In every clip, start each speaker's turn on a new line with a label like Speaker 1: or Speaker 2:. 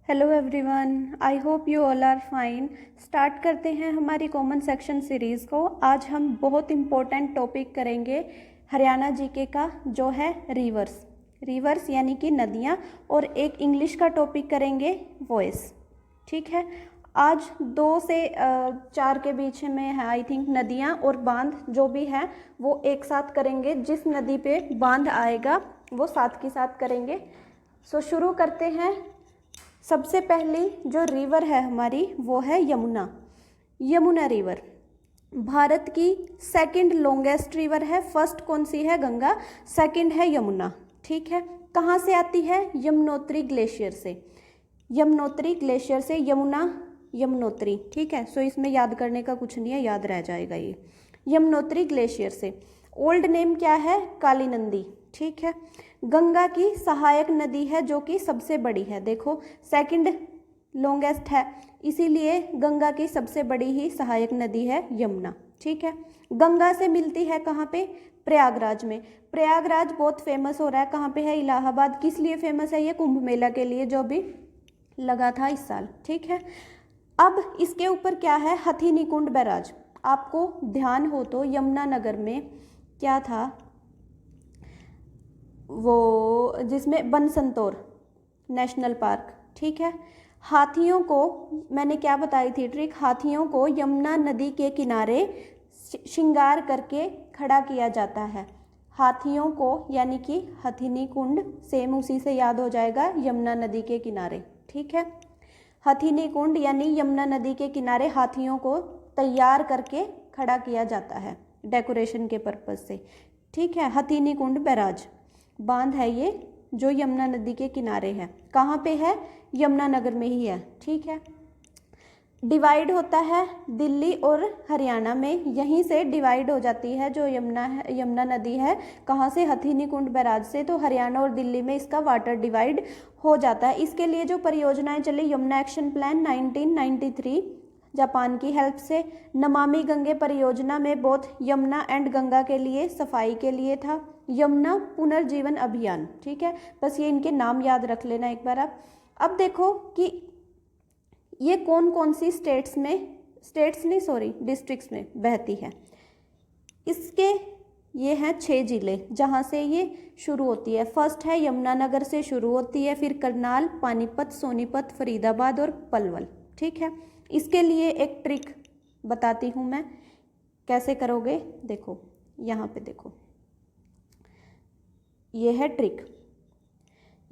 Speaker 1: Hello everyone, I hope you all are fine. Start करते हैं हमारी कॉमन सेक्शन सीरीज़ को। आज हम बहुत इम्पोर्टेंट टॉपिक करेंगे हरियाणा जीके का, जो है रिवर्स यानी कि नदियाँ, और एक इंग्लिश का टॉपिक करेंगे वॉइस। ठीक है, आज 2 से 4 के बीच में है आई थिंक नदियाँ और बांध जो भी है वो एक साथ करेंगे। जिस नदी पे बांध आएगा वो साथ के साथ करेंगे। सो शुरू करते हैं। सबसे पहली जो रिवर है हमारी वो है यमुना रिवर। भारत की सेकंड लॉन्गेस्ट रिवर है। फर्स्ट कौन सी है? गंगा। सेकंड है यमुना। ठीक है, कहाँ से आती है? यमुनोत्री ग्लेशियर से यमुनोत्री। ठीक है, सो इसमें याद करने का कुछ नहीं है, याद रह जाएगा ये। यमुनोत्री ग्लेशियर से। ओल्ड नेम क्या है? काली नंदी। ठीक है, गंगा की सहायक नदी है जो कि सबसे बड़ी है। देखो सेकंड लॉन्गेस्ट है, इसीलिए गंगा की सबसे बड़ी ही सहायक नदी है यमुना। ठीक है, गंगा से मिलती है कहाँ पे? प्रयागराज में। प्रयागराज बहुत फेमस हो रहा है। कहाँ पे है? इलाहाबाद। किस लिए फेमस है ये? कुंभ मेला के लिए, जो भी लगा था इस साल। ठीक है, अब इसके ऊपर क्या है? हथिनीकुंड बैराज। आपको ध्यान हो तो यमुनानगर में क्या था वो, जिसमें बनसंतोर नेशनल पार्क। ठीक है, हाथियों को मैंने क्या बताई थी ट्रिक? हाथियों को यमुना नदी के किनारे श्रृंगार करके खड़ा किया जाता है। हाथियों को यानी कि हथिनी कुंड, सेम उसी से याद हो जाएगा, यमुना नदी के किनारे। ठीक है, हथिनी कुंड यानी यमुना नदी के किनारे हाथियों को तैयार करके खड़ा किया जाता है डेकोरेशन के पर्पज से। ठीक है, हथिनी कुंड बैराज बांध है ये जो यमुना नदी के किनारे है। कहाँ पे है? यमुनानगर में ही है। ठीक है, डिवाइड होता है दिल्ली और हरियाणा में, यहीं से डिवाइड हो जाती है जो यमुना नदी है। कहाँ से? हथिनीकुंड बैराज से। तो हरियाणा और दिल्ली में इसका वाटर डिवाइड हो जाता है। इसके लिए जो परियोजनाएं चली, यमुना एक्शन प्लान 1993 जापान की हेल्प से। नमामि गंगे परियोजना में बोथ यमुना एंड गंगा के लिए सफाई के लिए था। यमुना पुनर्जीवन अभियान। ठीक है, बस ये इनके नाम याद रख लेना एक बार आप। अब देखो कि ये कौन कौन सी डिस्ट्रिक्ट्स में बहती है। इसके ये हैं 6 जिले जहाँ से ये शुरू होती है। फर्स्ट है यमुनानगर से शुरू होती है, फिर करनाल, पानीपत, सोनीपत, फरीदाबाद और पलवल। ठीक है, इसके लिए एक ट्रिक बताती हूँ मैं, कैसे करोगे। देखो यहाँ पे देखो, ये है ट्रिक।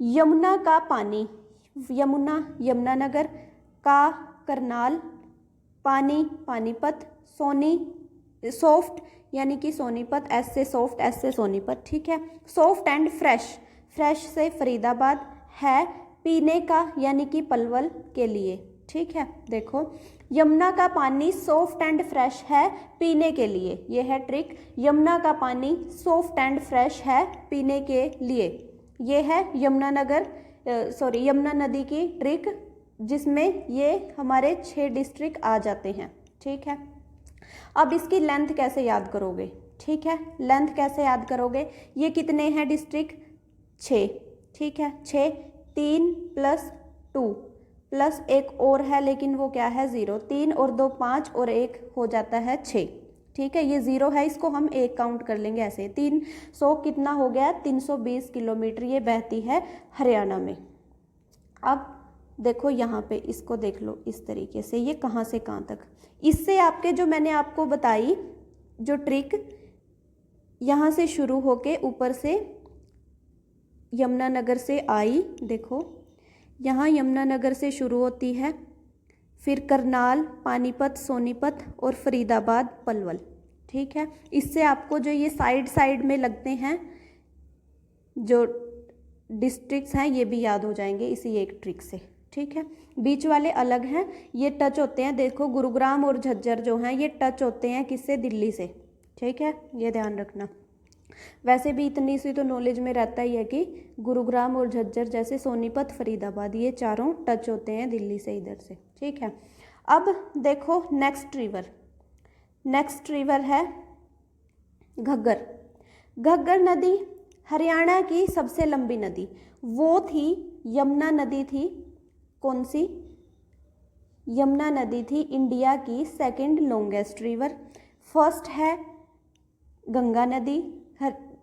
Speaker 1: यमुना का पानी, यमुनानगर, का करनाल, पानी पानीपत, सॉफ्ट यानी कि सोनीपत, एस से सॉफ्ट, एस से सोनीपत। ठीक है, सॉफ्ट एंड फ्रेश से फरीदाबाद, है पीने का यानी कि पलवल के लिए। ठीक है, देखो यमुना का पानी सॉफ्ट एंड फ्रेश है पीने के लिए। ये है ट्रिक, यमुना का पानी सॉफ्ट एंड फ्रेश है पीने के लिए। ये है यमुना नदी की ट्रिक, जिसमें ये हमारे 6 डिस्ट्रिक्ट आ जाते हैं। ठीक है, अब इसकी लेंथ कैसे याद करोगे? ठीक है, लेंथ कैसे याद करोगे? ये कितने हैं डिस्ट्रिक्ट? 6। ठीक है, 6, 3 + 2 प्लस एक और है, लेकिन वो क्या है? 0। 3 और 2 5 और 1 हो जाता है 6। ठीक है, ये 0 है, इसको हम 1 काउंट कर लेंगे ऐसे। 300 कितना हो गया? 320 किलोमीटर ये बहती है हरियाणा में। अब देखो यहाँ पे, इसको देख लो इस तरीके से, ये कहाँ से कहाँ तक। इससे आपके जो मैंने आपको बताई जो ट्रिक, यहाँ से शुरू होके ऊपर से यमुनानगर से आई। देखो यहाँ यमुनानगर से शुरू होती है, फिर करनाल, पानीपत, सोनीपत और फरीदाबाद, पलवल। ठीक है, इससे आपको जो ये साइड में लगते हैं जो डिस्ट्रिक्ट्स हैं, ये भी याद हो जाएंगे इसी एक ट्रिक से। ठीक है, बीच वाले अलग हैं, ये टच होते हैं। देखो गुरुग्राम और झज्जर जो हैं ये टच होते हैं किससे? दिल्ली से। ठीक है, ये ध्यान रखना। वैसे भी इतनी सी तो नॉलेज में रहता ही है कि गुरुग्राम और झज्जर, जैसे सोनीपत, फरीदाबाद, ये चारों टच होते हैं दिल्ली से, इधर से। ठीक है, अब देखो नेक्स्ट रिवर है घग्गर नदी। हरियाणा की सबसे लंबी नदी वो थी, यमुना नदी थी कौन सी? यमुना नदी थी इंडिया की सेकंड लॉन्गेस्ट रिवर। फर्स्ट है गंगा नदी,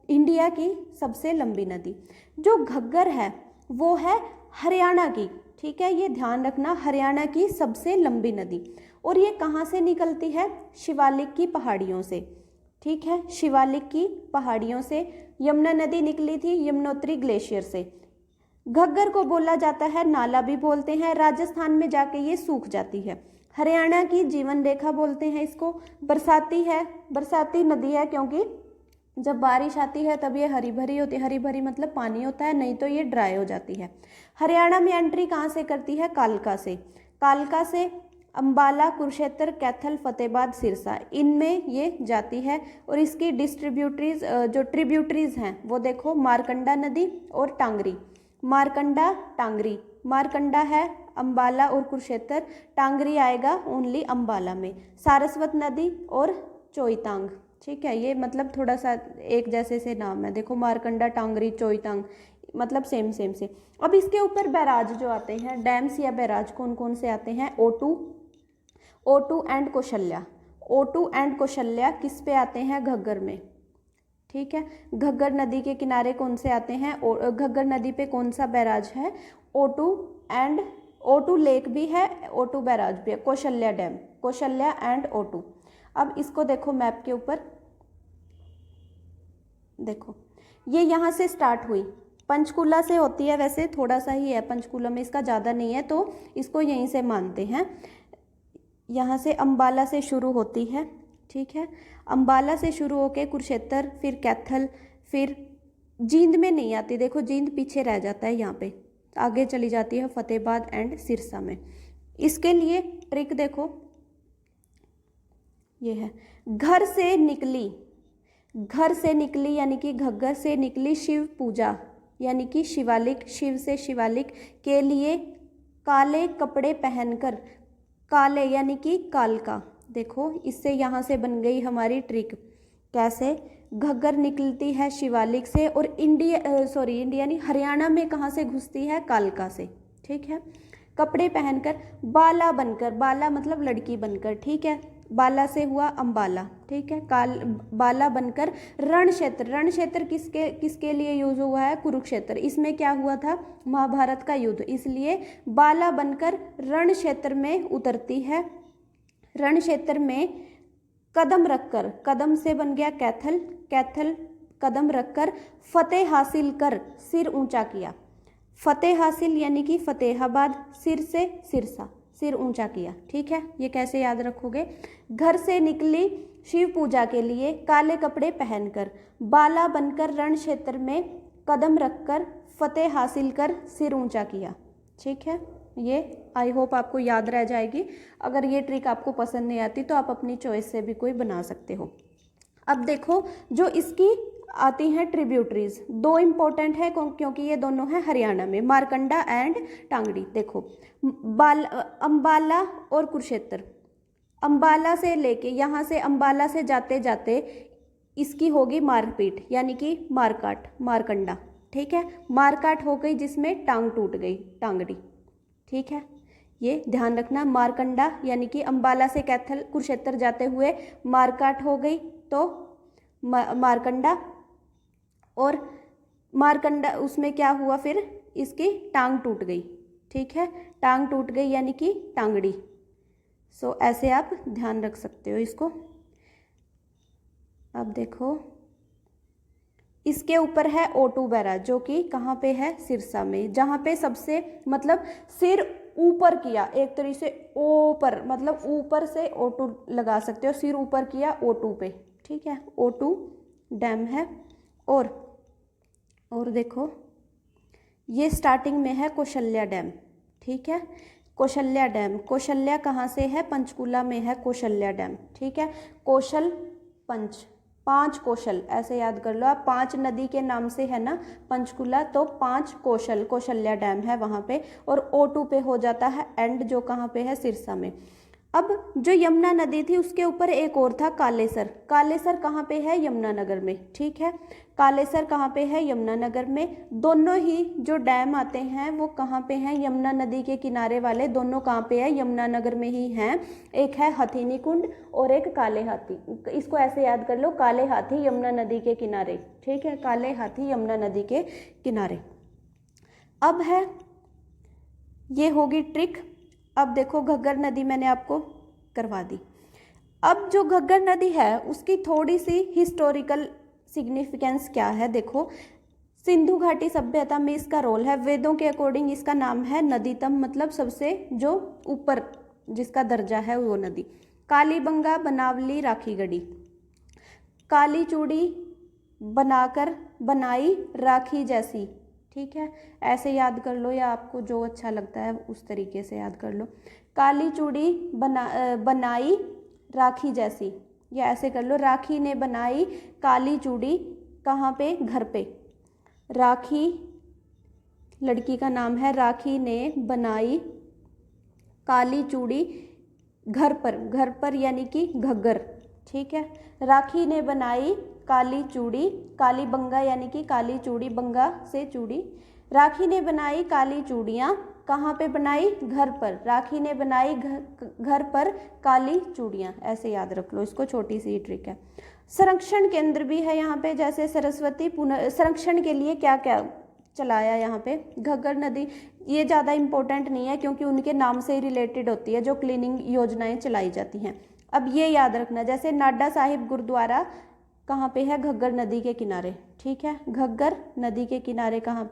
Speaker 1: इंडिया की सबसे लंबी नदी। जो घग्गर है वो है हरियाणा की, ठीक है, ये ध्यान रखना, हरियाणा की सबसे लंबी नदी। और ये कहाँ से निकलती है? शिवालिक की पहाड़ियों से, ठीक है, शिवालिक की पहाड़ियों से यमुना नदी निकली थी, यमुनोत्री ग्लेशियर से। घग्गर को बोला जाता है, नाला भी बोलते हैं, राजस्थान में जाके ये सूख जाती है। हरियाणा की जीवन रेखा बोलते हैं इसको। बरसाती है, बरसाती नदी है क्योंकि जब बारिश आती है तब ये हरी भरी होती है, हरी भरी मतलब पानी होता है, नहीं तो ये ड्राई हो जाती है। हरियाणा में एंट्री कहाँ से करती है? कालका से। कालका से अम्बाला, कुरुक्षेत्र, कैथल, फतेहाबाद, सिरसा, इनमें ये जाती है। और इसकी डिस्ट्रीब्यूटरीज जो ट्रिब्यूटरीज हैं वो देखो, मारकंडा नदी और टांगरी। मारकंडा, टांगरी, मारकंडा है अम्बाला और कुरुक्षेत्र, टांगरी आएगा ओनली अम्बाला में। सारस्वत नदी और चोईतांग, ठीक है, ये मतलब थोड़ा सा एक जैसे से नाम है, देखो मारकंडा, टांगरी, चोईतांग, मतलब सेम सेम से। अब इसके ऊपर बैराज जो आते हैं, डैम्स या बैराज कौन कौन से आते हैं? O2 and Kaushalya. O2 and Kaushalya किस पे आते हैं? घग्गर में, ठीक है। घग्गर नदी के किनारे कौन से आते हैं? घग्गर नदी पे कौन सा बैराज है? O2 लेक भी है, O2 बैराज भी है, Kaushalya dam, Kaushalya and O2। अब इसको देखो मैप के ऊपर, देखो ये यहाँ से स्टार्ट हुई, पंचकूला से होती है, वैसे थोड़ा सा ही है पंचकूला में, इसका ज़्यादा नहीं है तो इसको यहीं से मानते हैं। यहाँ से अम्बाला से शुरू होती है, ठीक है, अम्बाला से शुरू होके कुरुक्षेत्र, फिर कैथल, फिर जींद में नहीं आती, देखो जींद पीछे रह जाता है, यहाँ पे आगे चली जाती है फतेहाबाद एंड सिरसा में। इसके लिए ट्रिक देखो, ये है घर से निकली, घर से निकली यानी कि घग्गर से निकली शिव पूजा यानी कि शिवालिक, शिव से शिवालिक के लिए काले कपड़े पहनकर, काले यानी कि कालका, देखो इससे यहाँ से बन गई हमारी ट्रिक। कैसे? घग्गर निकलती है शिवालिक से और इंडिया नहीं, हरियाणा में कहाँ से घुसती है? कालका से, ठीक है। कपड़े पहनकर, बाला बनकर, बाला मतलब लड़की बनकर, ठीक है, बाला से हुआ अम्बाला, ठीक है, बाला बनकर रण क्षेत्र, रण क्षेत्र किसके लिए यूज हुआ है? कुरुक्षेत्र, इसमें क्या हुआ था? महाभारत का युद्ध, इसलिए बाला बनकर रण क्षेत्र में उतरती है। रण क्षेत्र में कदम रखकर, कदम से बन गया कैथल, कैथल कदम रखकर फतेह हासिल कर सिर ऊंचा किया, फतेह हासिल यानी कि फतेहाबाद, सिर से सिरसा, सिर ऊंचा किया, ठीक है। ये कैसे याद रखोगे? घर से निकली शिव पूजा के लिए काले कपड़े पहनकर, बाला बनकर रण क्षेत्र में कदम रखकर फतेह हासिल कर सिर ऊंचा किया, ठीक है। ये आई होप आपको याद रह जाएगी। अगर ये ट्रिक आपको पसंद नहीं आती तो आप अपनी चॉइस से भी कोई बना सकते हो। अब देखो जो इसकी आती हैं ट्रिब्यूटरीज, दो इम्पोर्टेंट है क्योंकि ये दोनों हैं हरियाणा में, मारकंडा एंड टांगड़ी। देखो अम्बाला और कुरुक्षेत्र, अम्बाला से लेके यहाँ से अम्बाला से जाते जाते इसकी होगी मारपीट यानी कि मारकाट, मारकंडा, ठीक है, मारकाट हो गई जिसमें टांग टूट गई, टांगड़ी, ठीक है। ये ध्यान रखना, मारकंडा यानी कि अम्बाला से कैथल कुरुक्षेत्र जाते हुए मारकाट हो गई तो मारकंडा, और मारकंडा उसमें क्या हुआ फिर? इसकी टांग टूट गई, ठीक है, टांग टूट गई यानी कि टांगड़ी। सो ऐसे आप ध्यान रख सकते हो इसको। अब देखो इसके ऊपर है O2 बैराज जो कि कहाँ पे है? सिरसा में, जहाँ पे सबसे मतलब सिर ऊपर किया, एक तरीके से ऊपर मतलब ऊपर से O2 लगा सकते हो, सिर ऊपर किया O2 पे, ठीक है, O2 डैम है। और देखो ये स्टार्टिंग में है कौशल्या डैम, ठीक है, कौशल्या डैम, कौशल्या कहाँ से है? पंचकूला में है कौशल्या डैम, ठीक है। कौशल पंच, 5 कौशल ऐसे याद कर लो आप, 5 नदी के नाम से है ना पंचकूला, तो 5 कौशल, कौशल्या डैम है वहाँ पे। और O2 पे हो जाता है एंड, जो कहाँ पे है? सिरसा में। अब जो यमुना नदी थी उसके ऊपर एक और था कालेसर, कालेसर कहाँ पे है? यमुनानगर में, ठीक है। कालेसर कहाँ पे है? यमुनानगर में। दोनों ही जो डैम आते हैं वो कहाँ पे हैं? यमुना नदी के किनारे वाले दोनों कहाँ पे है? यमुनानगर में ही हैं। एक है हथिनी कुंड और एक काले हाथी। इसको ऐसे याद कर लो, काले हाथी यमुना नदी के किनारे। ठीक है, काले हाथी यमुना नदी के किनारे। अब है, ये होगी ट्रिक। अब देखो घग्गर नदी मैंने आपको करवा दी। अब जो घग्गर नदी है उसकी थोड़ी सी हिस्टोरिकल सिग्निफिकेंस क्या है, देखो। सिंधु घाटी सभ्यता में इसका रोल है। वेदों के अकॉर्डिंग इसका नाम है नदीतम, मतलब सबसे जो ऊपर जिसका दर्जा है वो नदी। कालीबंगा, बनावली, राखीगढ़ी। काली चूड़ी बनाकर बनाई राखी जैसी। ठीक है, ऐसे याद कर लो या आपको जो अच्छा लगता है उस तरीके से याद कर लो। काली चूड़ी बनाई राखी जैसी, या ऐसे कर लो, राखी ने बनाई काली चूड़ी। कहाँ पे? घर पे। राखी लड़की का नाम है, राखी ने बनाई काली चूड़ी घर पर। घर पर यानी कि घग्गर। ठीक है, राखी ने बनाई काली चूड़ी, काली बंगा यानी कि काली चूड़ी, बंगा से चूड़ी। राखी ने बनाई काली चूड़ियाँ, कहाँ पे बनाई? घर पर। राखी ने बनाई घर पर काली चूड़ियाँ, ऐसे याद रख लो इसको, छोटी सी ट्रिक है। संरक्षण केंद्र भी है यहाँ पे, जैसे सरस्वती पुनः संरक्षण के लिए क्या क्या चलाया यहाँ पे? घग्गर नदी, ये ज़्यादा इम्पोर्टेंट नहीं है क्योंकि उनके नाम से ही रिलेटेड होती है जो क्लीनिंग योजनाएं चलाई जाती हैं। अब ये याद रखना, जैसे नाडा साहिब गुरुद्वारा कहाँ पे है? घग्गर नदी के किनारे। ठीक है, घग्गर नदी के किनारे कहाँ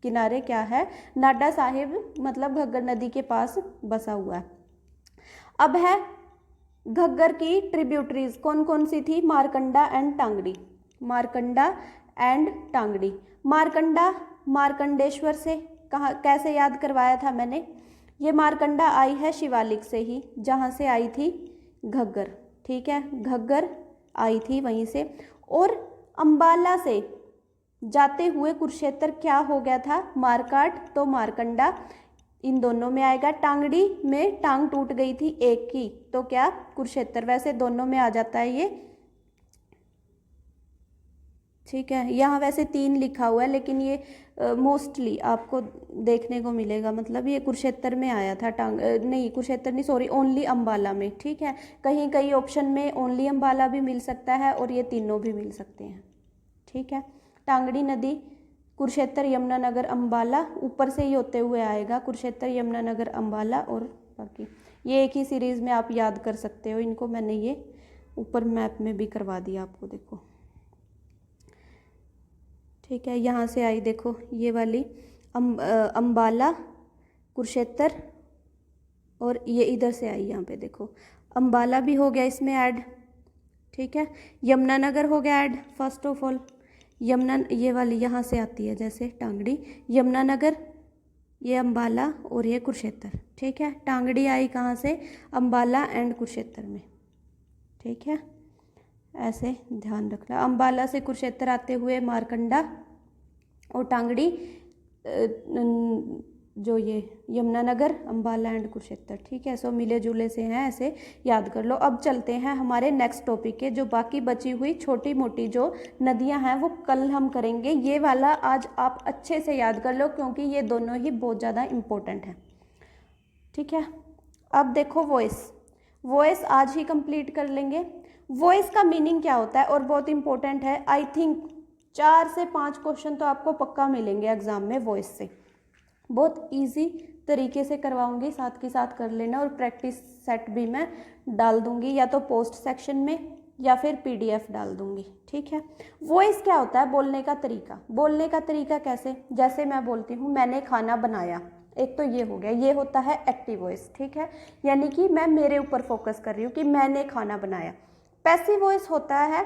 Speaker 1: किनारे क्या है? नाडा साहिब, मतलब घग्गर नदी के पास बसा हुआ है। अब है घग्गर की ट्रिब्यूटरीज कौन कौन सी थी? मारकंडा एंड टांगड़ी। मारकंडा एंड टांगड़ी। मारकंडा मार्कंडेश्वर से, कहाँ कैसे याद करवाया था मैंने? ये मारकंडा आई है शिवालिक से ही, जहाँ से आई थी घग्गर। ठीक है, घग्गर आई थी वहीं से। और अंबाला से जाते हुए कुरुक्षेत्र क्या हो गया था? मारकाट, तो मारकंडा इन दोनों में आएगा। टांगड़ी में टांग टूट गई थी एक की, तो क्या? कुरुक्षेत्र। वैसे दोनों में आ जाता है ये। ठीक है, यहाँ वैसे 3 लिखा हुआ है लेकिन ये मोस्टली आपको देखने को मिलेगा, मतलब ये कुरुक्षेत्र में आया था। नहीं कुरुक्षेत्र नहीं, सॉरी, ओनली अंबाला में। ठीक है, कहीं कहीं ऑप्शन में ओनली अंबाला भी मिल सकता है और ये तीनों भी मिल सकते हैं। ठीक है, टांगड़ी नदी कुरुक्षेत्र, यमुनानगर, अंबाला, ऊपर से ही होते हुए आएगा कुरुक्षेत्र, यमुनानगर, अंबाला। और बाकी ये एक ही सीरीज़ में आप याद कर सकते हो इनको। मैंने ये ऊपर मैप में भी करवा दिया आपको, देखो। ठीक है, यहाँ से आई देखो ये वाली अंबाला, कुरुक्षेत्र, और ये इधर से आई यहाँ पे देखो अंबाला भी हो गया इसमें ऐड। ठीक है, यमुनानगर हो गया add first of all. Yamuna ये वाली यहाँ से आती है, जैसे टांगड़ी, यमुनानगर, ये अंबाला और ये कुरुक्षेत्र। ठीक है, टांगड़ी आई कहाँ से? अंबाला एंड कुरुक्षेत्र में। ठीक है, ऐसे ध्यान रखना। अंबाला से कुरुक्षेत्र आते हुए मारकंडा, और टांगड़ी जो ये यमुनानगर, अंबाला एंड कुरुक्षेत्र। ठीक है, सो मिले जुले से हैं, ऐसे याद कर लो। अब चलते हैं हमारे नेक्स्ट टॉपिक के। जो बाकी बची हुई छोटी मोटी जो नदियां हैं वो कल हम करेंगे। ये वाला आज आप अच्छे से याद कर लो क्योंकि ये दोनों ही बहुत ज़्यादा इम्पोर्टेंट हैं। ठीक है, अब देखो वॉइस आज ही कंप्लीट कर लेंगे। वॉइस का मीनिंग क्या होता है और बहुत इंपॉर्टेंट है। आई थिंक 4 से 5 क्वेश्चन तो आपको पक्का मिलेंगे एग्जाम में वॉइस से। बहुत इजी तरीके से करवाऊंगी, साथ के साथ कर लेना। और प्रैक्टिस सेट भी मैं डाल दूंगी, या तो पोस्ट सेक्शन में या फिर PDF डाल दूंगी। ठीक है, वॉइस क्या होता है? बोलने का तरीका। बोलने का तरीका कैसे? जैसे मैं बोलती हूँ मैंने खाना बनाया, एक तो ये हो गया, ये होता है एक्टिव वॉइस। ठीक है, यानी कि मैं मेरे ऊपर फोकस कर रही हूँ कि मैंने खाना बनाया। पैसिव वॉइस होता है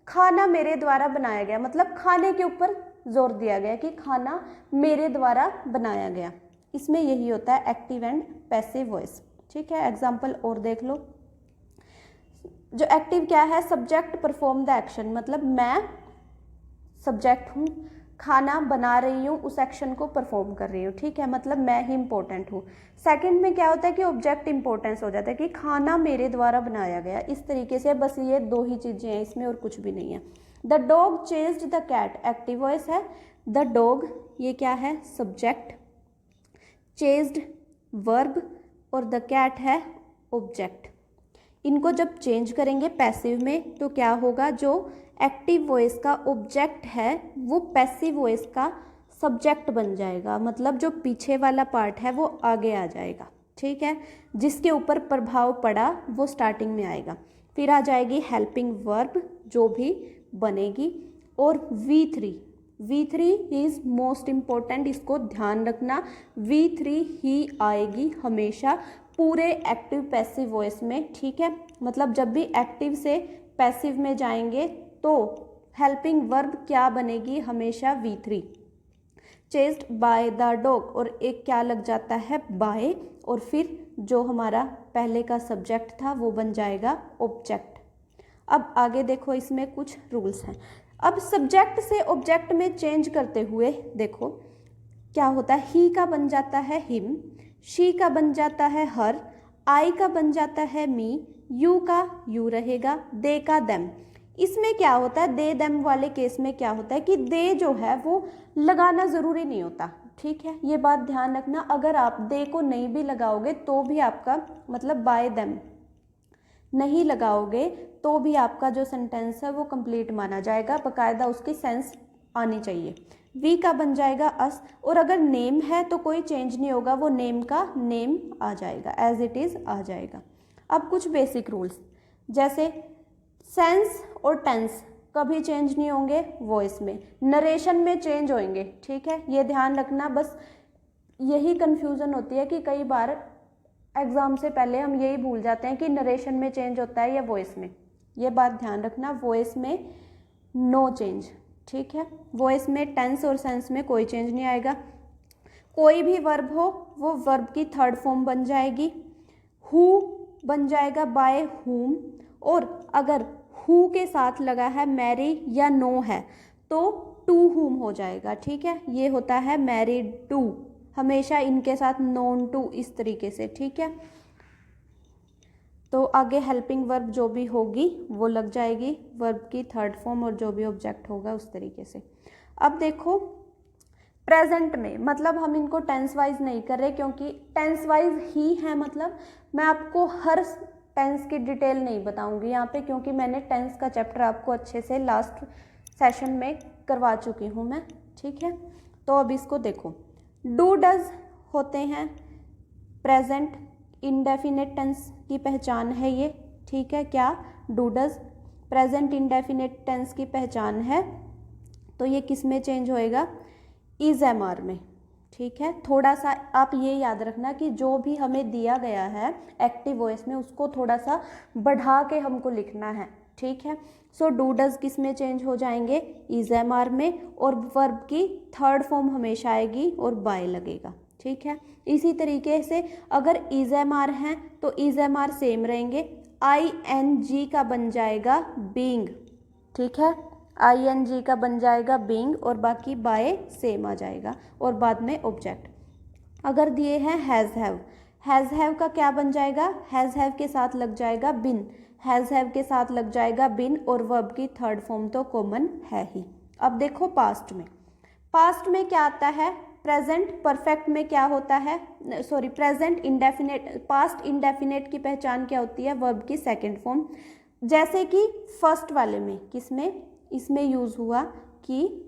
Speaker 1: खाना मेरे द्वारा बनाया गया, मतलब खाने के ऊपर जोर दिया गया कि खाना मेरे द्वारा बनाया गया। इसमें यही होता है एक्टिव एंड पैसिव वॉइस। ठीक है, एग्जाम्पल और देख लो। जो एक्टिव क्या है? सब्जेक्ट परफॉर्म द एक्शन, मतलब मैं सब्जेक्ट हूँ, खाना बना रही हूँ, उस एक्शन को परफॉर्म कर रही हूँ। ठीक है, मतलब मैं ही इंपॉर्टेंट हूँ। सेकंड में क्या होता है कि ऑब्जेक्ट इंपॉर्टेंस हो जाता है कि खाना मेरे द्वारा बनाया गया। इस तरीके से बस ये 2 ही चीज़ें हैं इसमें और कुछ भी नहीं है। The dog chased the cat, active voice है। द डॉग ये क्या है, सब्जेक्ट, चेज्ड वर्ब और द कैट है ऑब्जेक्ट। इनको जब चेंज करेंगे पैसिव में तो क्या होगा, जो एक्टिव वॉइस का ऑब्जेक्ट है वो पैसिव वॉइस का सब्जेक्ट बन जाएगा, मतलब जो पीछे वाला पार्ट है वो आगे आ जाएगा, ठीक है। जिसके ऊपर प्रभाव पड़ा वो स्टार्टिंग में आएगा। फिर आ जाएगी हेल्पिंग वर्ब जो भी बनेगी, और V3 इज मोस्ट इम्पोर्टेंट, इसको ध्यान रखना। V3 ही आएगी हमेशा पूरे एक्टिव पैसिव वॉइस में, ठीक है। मतलब जब भी एक्टिव से पैसिव में जाएंगे तो हेल्पिंग वर्ब क्या बनेगी, हमेशा V3। Chased by the dog, और एक क्या लग जाता है, बाय, और फिर जो हमारा पहले का सब्जेक्ट था वो बन जाएगा ऑब्जेक्ट। अब आगे देखो, इसमें कुछ रूल्स हैं। अब सब्जेक्ट से ऑब्जेक्ट में चेंज करते हुए देखो क्या होता है, ही का बन जाता है हिम, शी का बन जाता है हर, आई का बन जाता है मी, यू का यू रहेगा, दे का देम। इसमें क्या होता है, दे देम वाले केस में क्या होता है कि दे जो है वो लगाना ज़रूरी नहीं होता, ठीक है। ये बात ध्यान रखना, अगर आप दे को नहीं भी लगाओगे तो भी आपका मतलब बाय देम नहीं लगाओगे तो भी आपका जो सेंटेंस है वो कंप्लीट माना जाएगा, बाकायदा उसकी सेंस आनी चाहिए। वी का बन जाएगा अस, और अगर नेम है तो कोई चेंज नहीं होगा, वो नेम का नेम आ जाएगा, एज इट इज़ आ जाएगा। अब कुछ बेसिक रूल्स, जैसे सेंस और टेंस कभी चेंज नहीं होंगे वॉइस में, नरेशन में चेंज होंगे, ठीक है। ये ध्यान रखना, बस यही कन्फ्यूज़न होती है कि कई बार एग्ज़ाम से पहले हम यही भूल जाते हैं कि नरेशन में चेंज होता है या वॉइस में। ये बात ध्यान रखना, वॉइस में नो चेंज, ठीक है। वॉइस में टेंस और सेंस में कोई चेंज नहीं आएगा। कोई भी वर्ब हो वो वर्ब की थर्ड फॉर्म बन जाएगी, हु बन जाएगा बाय हुम, और अगर हु के साथ लगा है मैरी या नो है तो टू हुम हो जाएगा, ठीक है। ये होता है मैरिड टू, हमेशा इनके साथ नोन टू, इस तरीके से, ठीक है। तो आगे हेल्पिंग वर्ब जो भी होगी वो लग जाएगी वर्ब की थर्ड फॉर्म, और जो भी ऑब्जेक्ट होगा उस तरीके से। अब देखो प्रेजेंट में, मतलब हम इनको टेंस वाइज नहीं कर रहे क्योंकि टेंस वाइज ही है, मतलब मैं आपको हर टेंस की डिटेल नहीं बताऊंगी यहाँ पे, क्योंकि मैंने टेंस का चैप्टर आपको अच्छे से लास्ट सेशन में करवा चुकी हूँ मैं, ठीक है। तो अब इसको देखो, डू डज होते हैं प्रेजेंट इंडेफिनेट टेंस की पहचान है ये, ठीक है। क्या, do does present indefinite tense की पहचान है, तो ये किस में चेंज होएगा, इज एम आर में, ठीक है। थोड़ा सा आप ये याद रखना कि जो भी हमें दिया गया है एक्टिव वॉइस में उसको थोड़ा सा बढ़ा के हमको लिखना है, ठीक है। सो डू डज किस में चेंज हो जाएंगे, इज एम आर में, और वर्ब की थर्ड फॉर्म हमेशा आएगी और बाय लगेगा, ठीक है। इसी तरीके से अगर इज एम आर हैं तो इज एम आर सेम रहेंगे, आई एन जी का बन जाएगा बीइंग, ठीक है। आई एन जी का बन जाएगा बीइंग, और बाकी बाय सेम आ जाएगा, और बाद में ऑब्जेक्ट। अगर दिए हैं हैज़ हैव का क्या बन जाएगा, हैज़ हैव के साथ लग जाएगा बिन, हैज़ हैव के साथ लग जाएगा बिन, और वर्ब की थर्ड फॉर्म तो कॉमन है ही। अब देखो पास्ट में क्या आता है, प्रेजेंट परफेक्ट में क्या होता है, sorry present indefinite, past indefinite की पहचान क्या होती है, वर्ब की सेकंड फॉर्म। जैसे कि फर्स्ट वाले में किसमें, इसमें यूज हुआ कि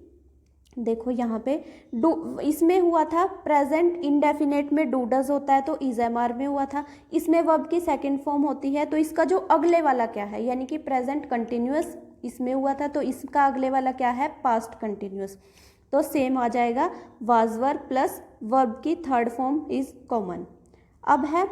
Speaker 1: देखो यहाँ पे डू, इसमें हुआ था प्रेजेंट इंडेफिनेट में डू डज होता है तो इज एम आर में हुआ था, इसमें वर्ब की सेकंड फॉर्म होती है, तो इसका जो अगले वाला क्या है, यानी कि प्रेजेंट कंटिन्यूअस इसमें हुआ था तो इसका अगले वाला क्या है, पास्ट कंटिन्यूअस, तो सेम आ जाएगा, वाज वर्ब प्लस वर्ब की थर्ड फॉर्म इज कॉमन। अब है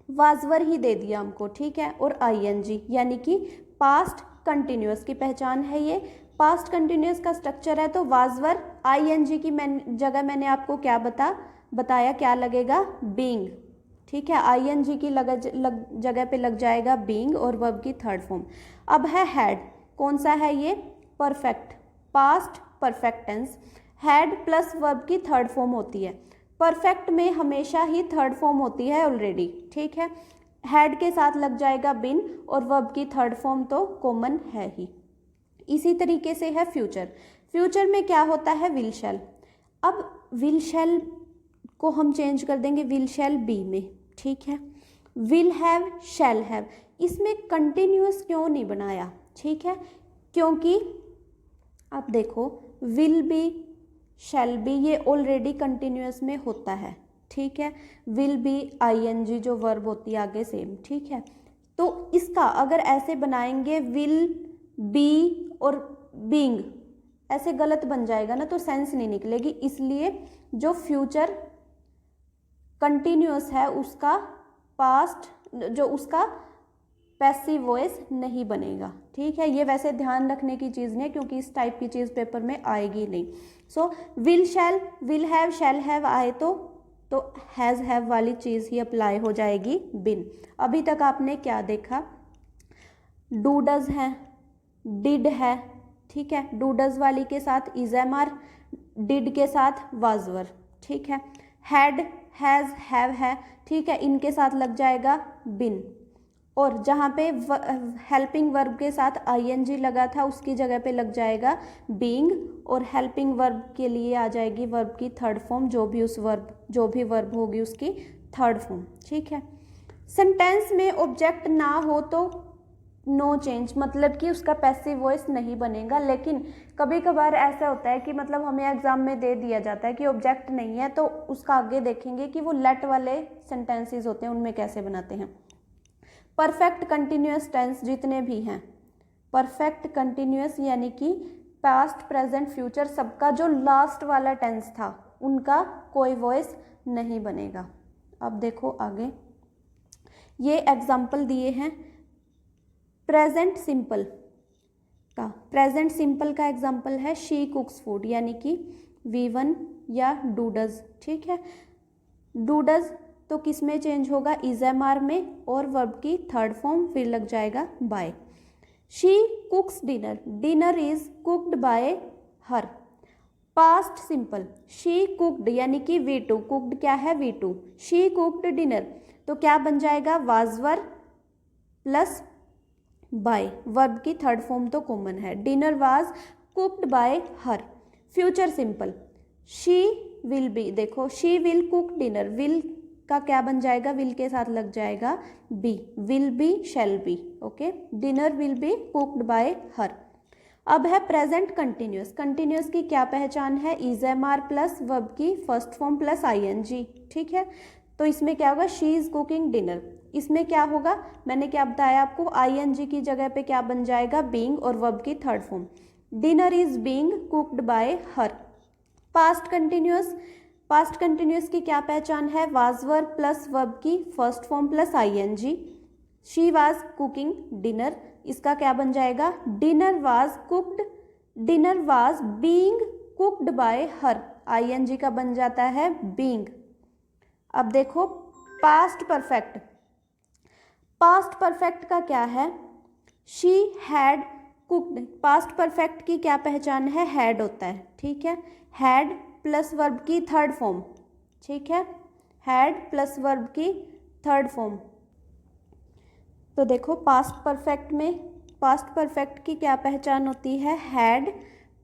Speaker 1: वाजवर ही दे दिया हमको, ठीक है, और आईएनजी यानी कि पास्ट कंटिन्यूअस की पहचान है ये। पास्ट कंटिन्यूअस का स्ट्रक्चर है तो वाजवर आईएनजी की जगह मैंने आपको क्या बताया क्या लगेगा, बीइंग, ठीक है। आईएनजी की जगह पे लग जाएगा बीइंग और वर्ब की थर्ड फॉर्म। अब है हैड, कौन सा है ये, perfect, past perfect tense, had plus verb की थर्ड फॉर्म होती है, परफेक्ट में हमेशा ही थर्ड फॉर्म होती है ऑलरेडी, ठीक है। हैड के साथ लग जाएगा बिन और वर्ब की थर्ड फॉर्म तो कॉमन है ही। इसी तरीके से है फ्यूचर। फ्यूचर में क्या होता है, विल शैल। अब विल शैल को हम चेंज कर देंगे विल शैल बी में, ठीक है। विल हैव, शैल हैव, इसमें कंटिन्यूअस क्यों नहीं बनाया, ठीक है, क्योंकि अब देखो विल बी, शैल बी, ये ऑलरेडी कंटिन्यूअस में होता है, ठीक है। विल बी आईएनजी जो वर्ब होती है आगे सेम, ठीक है। तो इसका अगर ऐसे बनाएंगे विल बी और बीइंग, ऐसे गलत बन जाएगा ना, तो सेंस नहीं निकलेगी। इसलिए जो फ्यूचर कंटिन्यूअस है उसका पास्ट, जो उसका पैसिव वॉइस नहीं बनेगा, ठीक है। ये वैसे ध्यान रखने की चीज़ नहीं है क्योंकि इस टाइप की चीज़ पेपर में आएगी नहीं। So will shell, will have, shall have आए तो हैज़ हैव वाली चीज़ ही अप्लाई हो जाएगी बिन। अभी तक आपने क्या देखा, डू डज है, डिड है, ठीक है। डू डज वाली के साथ इज एम आर, डिड के साथ वाज वर, ठीक है। हैड, हैज़, हैव है, ठीक है, इनके साथ लग जाएगा बिन। और जहाँ पे हेल्पिंग वर्ब के साथ आईएनजी लगा था उसकी जगह पे लग जाएगा बीइंग, और हेल्पिंग वर्ब के लिए आ जाएगी वर्ब की थर्ड फॉर्म, जो भी वर्ब होगी उसकी थर्ड फॉर्म, ठीक है। सेंटेंस में ऑब्जेक्ट ना हो तो नो चेंज, मतलब कि उसका पैसिव वॉइस नहीं बनेगा। लेकिन कभी कभार ऐसा होता है कि मतलब हमें एग्जाम में दे दिया जाता है कि ऑब्जेक्ट नहीं है, तो उसका आगे देखेंगे कि वो लेट वाले सेंटेंसेस होते हैं उनमें कैसे बनाते हैं। परफेक्ट कंटिन्यूअस टेंस जितने भी हैं, परफेक्ट कंटिन्यूअस यानी कि पास्ट, प्रेजेंट, फ्यूचर, सबका जो लास्ट वाला टेंस था उनका कोई वॉइस नहीं बनेगा। अब देखो आगे, ये एग्जाम्पल दिए हैं प्रेजेंट सिंपल का। प्रेजेंट सिंपल का एग्जाम्पल है शी कुक्स फूड, यानी कि V1 या डू डज, ठीक है। डू डज तो किस में चेंज होगा, इज एम आर में, और वर्ब की थर्ड फॉर्म फिर लग जाएगा by. She cooks dinner, dinner is cooked by her. Past simple, she cooked यानी कि V2, कुक्ड क्या है V2, शी कुक्ड डिनर, तो क्या बन जाएगा was were plus by, verb की थर्ड फॉर्म तो कॉमन है, dinner was cooked by her. Future simple, she will be, देखो she will cook dinner, will का क्या बन जाएगा, विल के साथ लग जाएगा be, will be shall be, okay. Dinner will be cooked by her. अब है प्रेजेंट कंटिन्यूअस। कंटिन्यूअस की क्या पहचान है, is am are plus verb की फर्स्ट फॉर्म प्लस आईएनजी, ठीक है। तो इसमें क्या होगा, शी इज कुकिंग डिनर, इसमें क्या होगा, मैंने क्या बताया आपको, आईएनजी की जगह पे क्या बन जाएगा, बीइंग, और वर्ब की third form. Dinner is being cooked by her. Past continuous, past continuous की क्या पहचान है, वाज वर प्लस वर्ब की first form plus ING. She was cooking dinner, इसका क्या बन जाएगा, dinner was cooked, dinner was being cooked by her, ING का बन जाता है बीइंग। अब देखो पास्ट परफेक्ट, पास्ट परफेक्ट का क्या है, she had cooked, past perfect की क्या पहचान है, हैड होता है, ठीक है। हैड प्लस वर्ब की थर्ड फॉर्म, ठीक है, हैड प्लस वर्ब की थर्ड फॉर्म। तो देखो पास्ट परफेक्ट में, पास्ट परफेक्ट की क्या पहचान होती है, हैड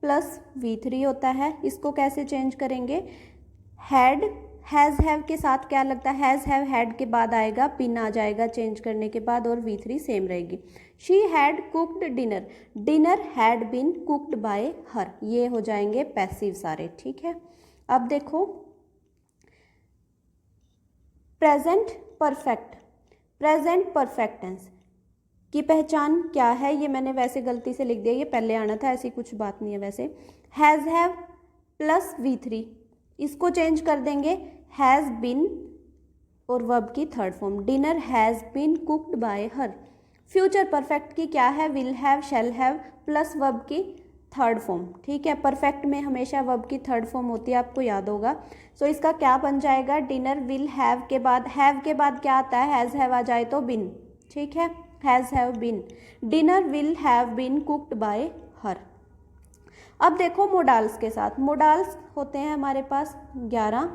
Speaker 1: प्लस V3 होता है, इसको कैसे चेंज करेंगे, हैड, हैज़ हैव के साथ क्या लगता है, हैज़ हैव, हैड के बाद आएगा पिन आ जाएगा चेंज करने के बाद, और V3 सेम रहेगी। She had cooked dinner, dinner had been cooked by her, ये हो जाएंगे पैसिव सारे, ठीक है। अब देखो present perfect, present perfect tense की पहचान क्या है, ये मैंने वैसे गलती से लिख दिया, ये पहले आना था, ऐसी कुछ बात नहीं है वैसे। हैज़ हैव प्लस V3, इसको चेंज कर देंगे हैज़ बीन और वर्ब की third form, dinner has been cooked by her. Future perfect की क्या है, will have, shall have plus verb की थर्ड फॉर्म, ठीक है। परफेक्ट में हमेशा वर्ब की थर्ड फॉर्म होती है, आपको याद होगा। सो इसका क्या बन जाएगा, डिनर विल हैव के बाद, हैव के बाद क्या आता है, हैज़ हैव आ जाए तो बिन, ठीक है, has have been, dinner will have been cooked by her. अब देखो मोडाल्स के साथ, मोडाल्स होते हैं हमारे पास 11,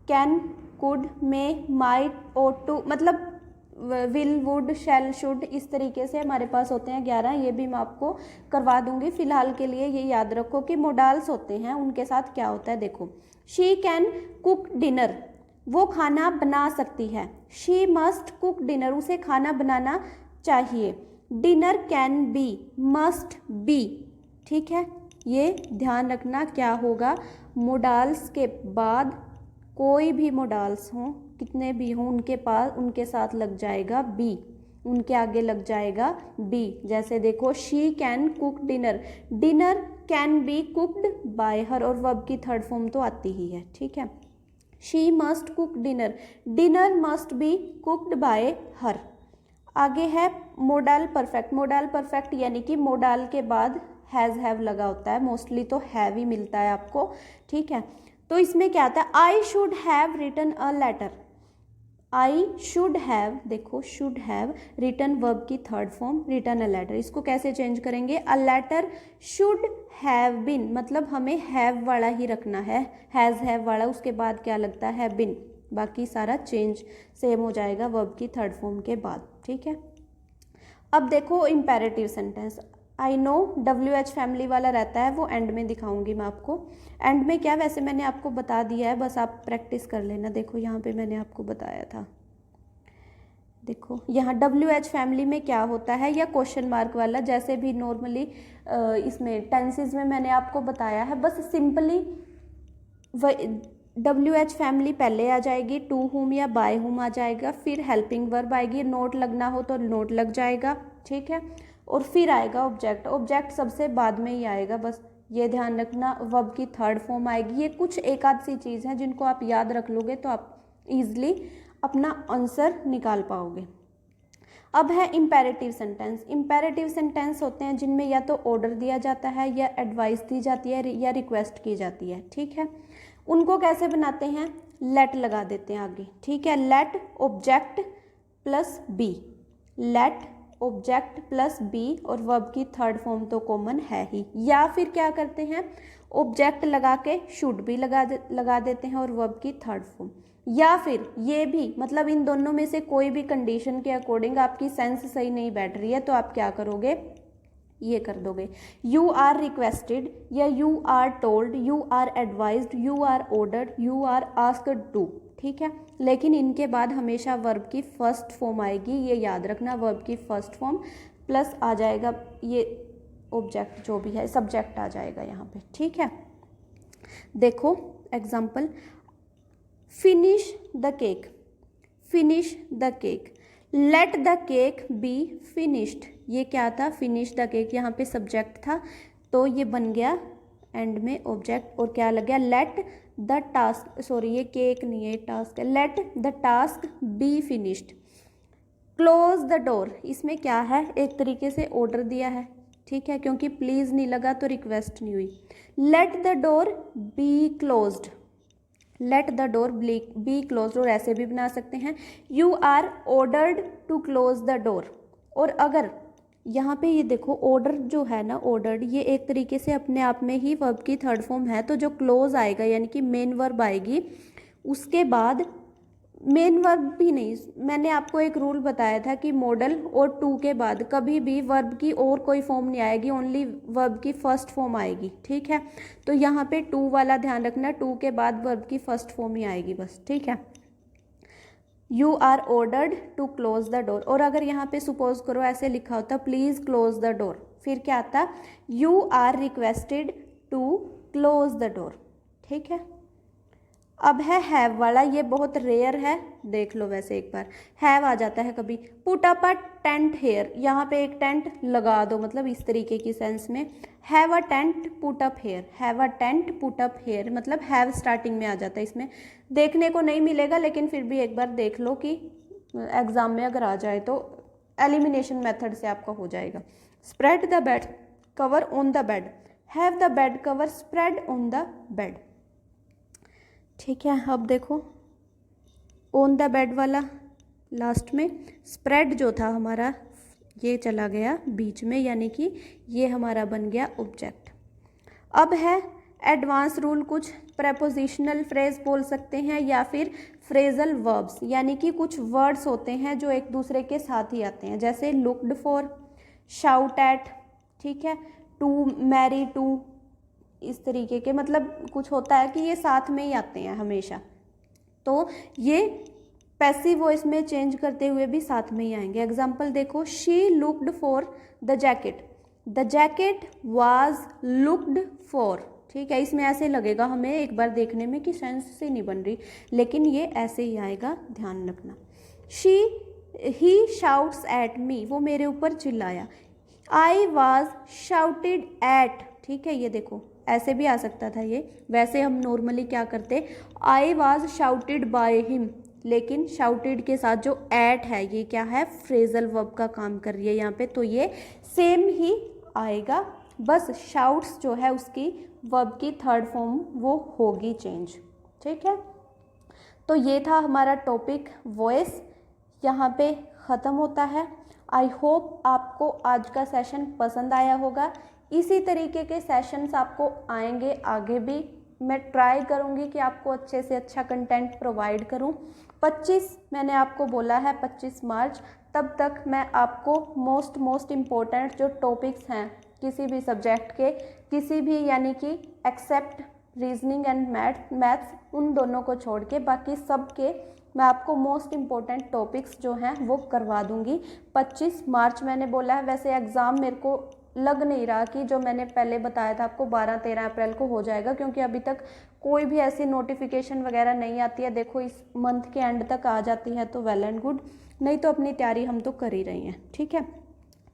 Speaker 1: can, could, may, might, ought to, मतलब विल, वुड, शैल, शुड, इस तरीके से हमारे पास होते हैं 11। ये भी मैं आपको करवा दूंगी। फिलहाल के लिए ये याद रखो कि मोडाल्स होते हैं, उनके साथ क्या होता है। देखो, शी कैन कुक डिनर, वो खाना बना सकती है। शी मस्ट कुक डिनर, उसे खाना बनाना चाहिए। Dinner can be, must be, ठीक है। ये ध्यान रखना क्या होगा, मोडाल्स के बाद कोई भी मोडाल्स हों, कितने भी हों, उनके पास उनके साथ लग जाएगा बी, उनके आगे लग जाएगा बी। जैसे देखो, she can cook dinner, dinner can be cooked by हर, और वर्ब की थर्ड फॉर्म तो आती ही है, ठीक है। She must cook dinner, dinner must be cooked by हर। आगे है मोडाल परफेक्ट। मोडाल परफेक्ट यानी कि मोडाल के बाद हैज़ हैव लगा होता है, मोस्टली तो हैव ही मिलता है आपको, ठीक है। तो इसमें क्या आता है, I should have written a letter. I should have, देखो शुड हैव रिटन वर्ब की third form, written a letter. इसको कैसे चेंज करेंगे, a letter should have been, मतलब हमें हैव वाला ही रखना है, हैज़ हैव वाला, उसके बाद क्या लगता है, बिन। बाकी सारा चेंज सेम हो जाएगा वर्ब की थर्ड फॉर्म के बाद, ठीक है। अब देखो imperative sentence. I know WH family वाला रहता है, वो एंड में दिखाऊंगी मैं आपको। एंड में क्या, वैसे मैंने आपको बता दिया है, बस आप प्रैक्टिस कर लेना। देखो यहाँ पे मैंने आपको बताया था, देखो यहाँ WH फैमिली में क्या होता है, या क्वेश्चन मार्क वाला, जैसे भी नॉर्मली इसमें टेंसेज में मैंने आपको बताया है। बस सिंपली WH फैमिली पहले आ जाएगी, टू हुम या बाय हुम आ जाएगा, फिर हेल्पिंग वर्ब आएगी, नोट लगना हो तो नोट लग जाएगा, ठीक है। और फिर आएगा ऑब्जेक्ट, ऑब्जेक्ट सबसे बाद में ही आएगा, बस ये ध्यान रखना। वर्ब की थर्ड फॉर्म आएगी। ये कुछ एक आध सी चीज़ है जिनको आप याद रख लोगे तो आप इजली अपना आंसर निकाल पाओगे। अब है इम्पेरेटिव सेंटेंस। इम्पेरेटिव सेंटेंस होते हैं जिनमें या तो ऑर्डर दिया जाता है, या एडवाइस दी जाती है, या रिक्वेस्ट की जाती है, ठीक है। उनको कैसे बनाते हैं, लेट लगा देते हैं आगे, ठीक है। Let object plus be, let object plus be, और वर्ब की थर्ड फॉर्म तो कॉमन है ही। या फिर क्या करते हैं, ऑब्जेक्ट लगा के शुड भी लगा देते हैं और वर्ब की थर्ड फॉर्म। या फिर ये भी, मतलब इन दोनों में से कोई भी कंडीशन के अकॉर्डिंग आपकी सेंस सही नहीं बैठ रही है तो आप क्या करोगे, ये कर दोगे, यू आर रिक्वेस्टेड, या you are told, you are advised, you are ordered, you are asked to, ठीक है। लेकिन इनके बाद हमेशा वर्ब की फर्स्ट फॉर्म आएगी, ये याद रखना। वर्ब की फर्स्ट फॉर्म प्लस आ जाएगा ये ऑब्जेक्ट जो भी है, सब्जेक्ट आ जाएगा यहाँ पे, ठीक है। देखो example, finish the cake, finish the cake, let the cake be finished. ये क्या था, फिनिश द केक, यहाँ पे सब्जेक्ट था तो ये बन गया एंड में ऑब्जेक्ट, और क्या लग गया, लेट द टास्क, सॉरी ये केक नहीं है, टास्क है, let the task be finished. Close the door, इसमें क्या है, एक तरीके से ऑर्डर दिया है, ठीक है, क्योंकि प्लीज नहीं लगा तो रिक्वेस्ट नहीं हुई। Let the door be closed, let the door be closed, और ऐसे भी बना सकते हैं, you are ordered to close the door. और अगर यहाँ पे ये देखो ऑर्डर जो है ना, ऑर्डर्ड, ये एक तरीके से अपने आप में ही वर्ब की थर्ड फॉर्म है, तो जो क्लोज आएगा यानी कि मेन वर्ब आएगी, उसके बाद मेन वर्ब भी नहीं, मैंने आपको एक रूल बताया था कि मॉडल और टू के बाद कभी भी वर्ब की और कोई फॉर्म नहीं आएगी, ओनली वर्ब की फर्स्ट फॉर्म आएगी, ठीक है। तो यहाँ पे टू वाला ध्यान रखना, टू के बाद वर्ब की फर्स्ट फॉर्म ही आएगी बस, ठीक है। You are ordered to close the door, और अगर यहाँ पे सपोज करो ऐसे लिखा होता प्लीज क्लोज द डोर, फिर क्या आता, you are requested to close the door, ठीक है। अब है हैव वाला, ये बहुत रेयर है, देख लो वैसे एक बार, हैव आ जाता है कभी। Put up a tent here, यहाँ पे एक टेंट लगा दो, मतलब इस तरीके की सेंस में। Have a tent put up here, have a tent put up here, मतलब हैव स्टार्टिंग में आ जाता है, इसमें देखने को नहीं मिलेगा लेकिन फिर भी एक बार देख लो कि एग्जाम में अगर आ जाए तो एलिमिनेशन मेथड से आपका हो जाएगा। Spread the bed cover on the bed, have the bed cover spread on the bed, ठीक है। अब देखो ऑन द बेड वाला लास्ट में, स्प्रेड जो था हमारा ये चला गया बीच में, यानी कि ये हमारा बन गया ऑब्जेक्ट। अब है एडवांस रूल कुछ प्रेपोजिशनल फ्रेज बोल सकते हैं या फिर फ्रेजल वर्ब्स, यानी कि कुछ वर्ड्स होते हैं जो एक दूसरे के साथ ही आते हैं, जैसे लुक्ड फॉर, शाउट एट, ठीक है, टू, मैरी टू, इस तरीके के, मतलब कुछ होता है कि ये साथ में ही आते हैं हमेशा। तो ये पैसिव वॉइस में चेंज करते हुए भी साथ में ही आएंगे। एग्जाम्पल देखो, she looked for the jacket, the jacket was looked for, ठीक है, इसमें ऐसे लगेगा हमें एक बार देखने में कि सेंस से नहीं बन रही, लेकिन ये ऐसे ही आएगा, ध्यान रखना। ही शाउट्स एट मी, वो मेरे ऊपर चिल्लाया। आई वॉज शाउटेड एट, ठीक है, ये देखो ऐसे भी आ सकता था ये, वैसे हम नॉर्मली क्या करते, I was shouted by him, लेकिन शाउटेड के साथ जो एट है ये क्या है, फ्रेजल वर्ब का काम कर रही है यहाँ पे, तो ये सेम ही आएगा, बस शाउट्स जो है उसकी वर्ब की थर्ड फॉर्म वो होगी चेंज, ठीक है। तो ये था हमारा टॉपिक वॉइस, यहाँ पे ख़त्म होता है। आई होप आपको आज का सेशन पसंद आया होगा। इसी तरीके के सेशंस आपको आएंगे आगे भी, मैं ट्राई करूँगी कि आपको अच्छे से अच्छा कंटेंट प्रोवाइड करूँ। 25 मैंने आपको बोला है, 25 मार्च, तब तक मैं आपको मोस्ट इम्पोर्टेंट जो टॉपिक्स हैं किसी भी सब्जेक्ट के, किसी भी, यानी कि एक्सेप्ट रीजनिंग एंड मैथ्स, उन दोनों को छोड़ के बाकी सब के मैं आपको मोस्ट इम्पोर्टेंट टॉपिक्स जो हैं वो करवा दूंगी। 25 मार्च मैंने बोला है, वैसे एग्ज़ाम मेरे को लग नहीं रहा कि जो मैंने पहले बताया था आपको 12-13 अप्रैल को हो जाएगा, क्योंकि अभी तक कोई भी ऐसी नोटिफिकेशन वगैरह नहीं आती है। देखो इस मंथ के एंड तक आ जाती है तो वेल एंड गुड, नहीं तो अपनी तैयारी हम तो कर ही रही हैं, ठीक है।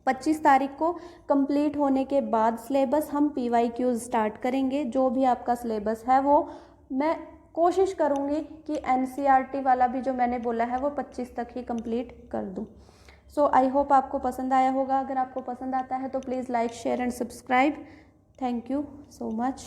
Speaker 1: 25 तारीख को कंप्लीट होने के बाद सिलेबस हम PYQs स्टार्ट करेंगे। जो भी आपका सिलेबस है वो मैं कोशिश करूँगी कि NCERT वाला भी जो मैंने बोला है वो 25 तक ही कंप्लीट कर दूँ। सो आई होप आपको पसंद आया होगा। अगर आपको पसंद आता है तो please like, share and subscribe. Thank you so much.